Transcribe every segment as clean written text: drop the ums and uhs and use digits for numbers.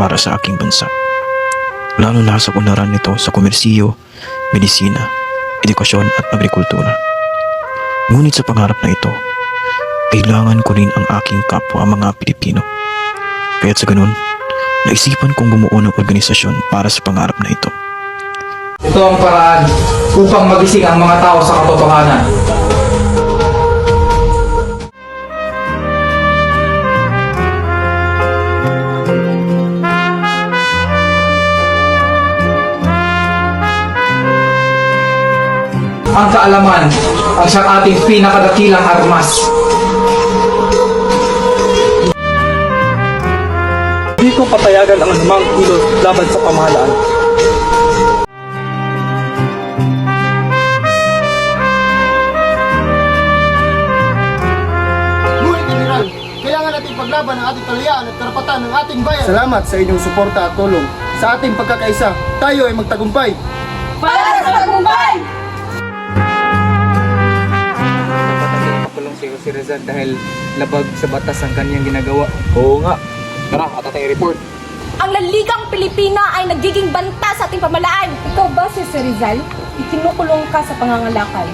para sa aking bansa. Lalo na sa unlaran nito sa komersiyo, medisina, edukasyon at agrikultura. Ngunit sa pangarap na ito, kailangan ko rin ang aking kapwa mga Pilipino. Kaya't sa ganun, naisipan kong bumuo ng organisasyon para sa pangarap na ito. Ito ang paraan upang magising ang mga tao sa katotohanan. Ang kaalaman ang siyang ating pinakadakilang armas. Hindi ko papayagan ang anumang kilos laban sa pamahalaan. Ngunit, General, kailangan natin paglaban ang ating kalayaan at karapatan ng ating bayan. Salamat sa inyong suporta at tulong. Sa ating pagkakaisa, tayo ay magtagumpay. Para sa tagumpay! Napatagin si Jose Rizal dahil labag sa batas ang kanyang ginagawa. Oo nga. Tara, atatay report. Ang laligang Pilipina ay nagiging banta sa ating pamalaan. Ikaw ba, si Rizal? Ikinukulong ka sa pangangalakal.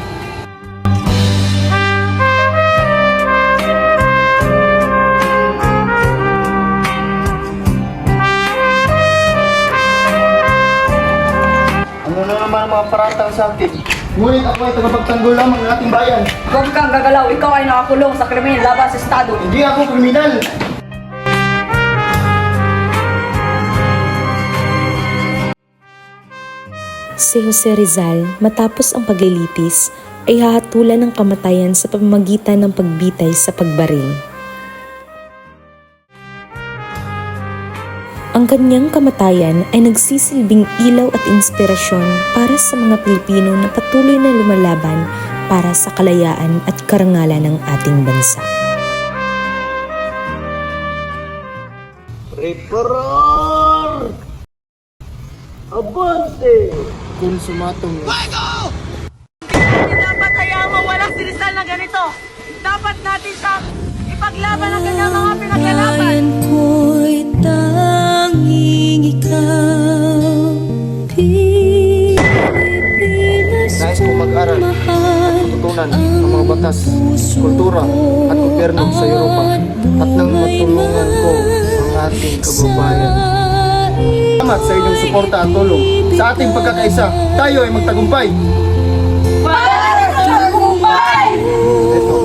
Ano na naman ang mga paratang sa akin? Ngunit ako ay tagapagtanggol lamang ng ating bayan. Huwag kang gagalaw, ikaw ay nakakulong sa krimen laban sa Estado. Hindi ako kriminal. Si Jose Rizal, matapos ang paglilitis, ay hahatulan ng kamatayan sa pamamagitan ng pagbitay sa pagbaril. Ang kanyang kamatayan ay nagsisilbing ilaw at inspirasyon para sa mga Pilipino na patuloy na lumalaban para sa kalayaan at karangalan ng ating bansa. Reparar! Abante! Kung sumatong Dapat hayaan mawala si Rizal na ganito. Dapat natin siya ipaglaban ang kanyang mga pinaglalaban. Bayan ko'y tanging ikaw, Pilipinas nais kong mag-aral at matutunan ang mga batas, kultura at gobyerno sa Europa at nang matulungan ko ang ating kababayan. Salamat sa inyong suporta at tulong. Sa ating pagkakaisa, tayo ay magtagumpay. Para sa tagumpay! Ito,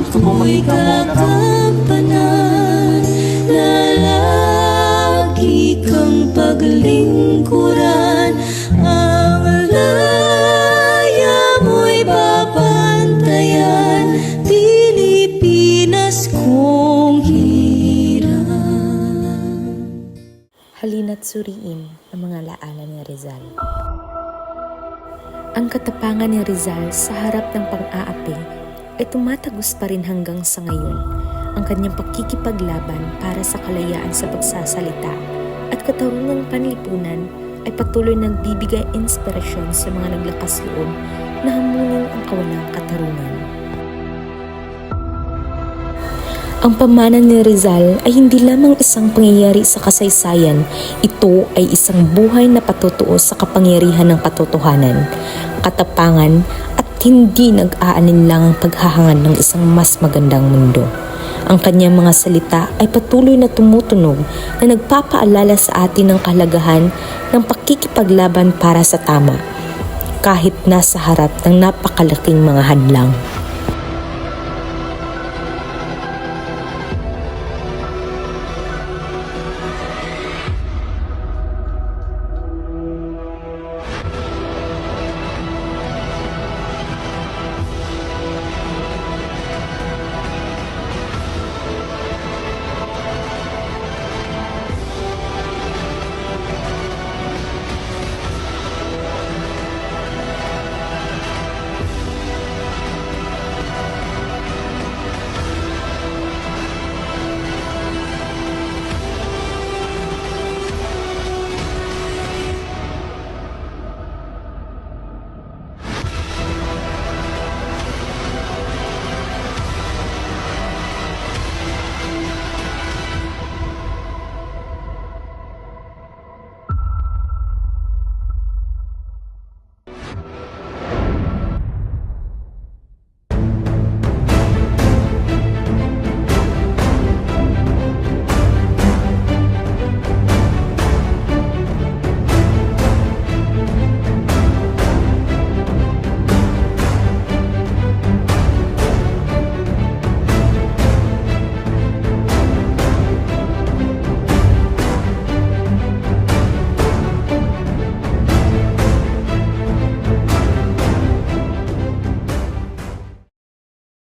gusto kong makita mo Katampanan na lagi kang paglingkuran, ang laya mo'y babantayan, Pilipinas kong hirang. Halina't suriin ang mga laala ni Rizal. Ang katapangan ni Rizal sa harap ng pang-aapi ay tumatagos pa rin hanggang sa ngayon. Ang kanyang pakikipaglaban para sa kalayaan sa pagsasalita at katarungang panlipunan ay patuloy nagbibigay inspirasyon sa mga naglakas loob na hamunin ang kawalang katarungan. Ang pamana ni Rizal ay hindi lamang isang pangyayari sa kasaysayan, ito ay isang buhay na patutuo sa kapangyarihan ng katotohanan, katapangan at hindi nag-aalinlang ang paghahangad ng isang mas magandang mundo. Ang kanyang mga salita ay patuloy na tumutunog na nagpapaalala sa atin ng kahalagahan ng pakikipaglaban para sa tama, kahit nasa harap ng napakalaking mga hadlang.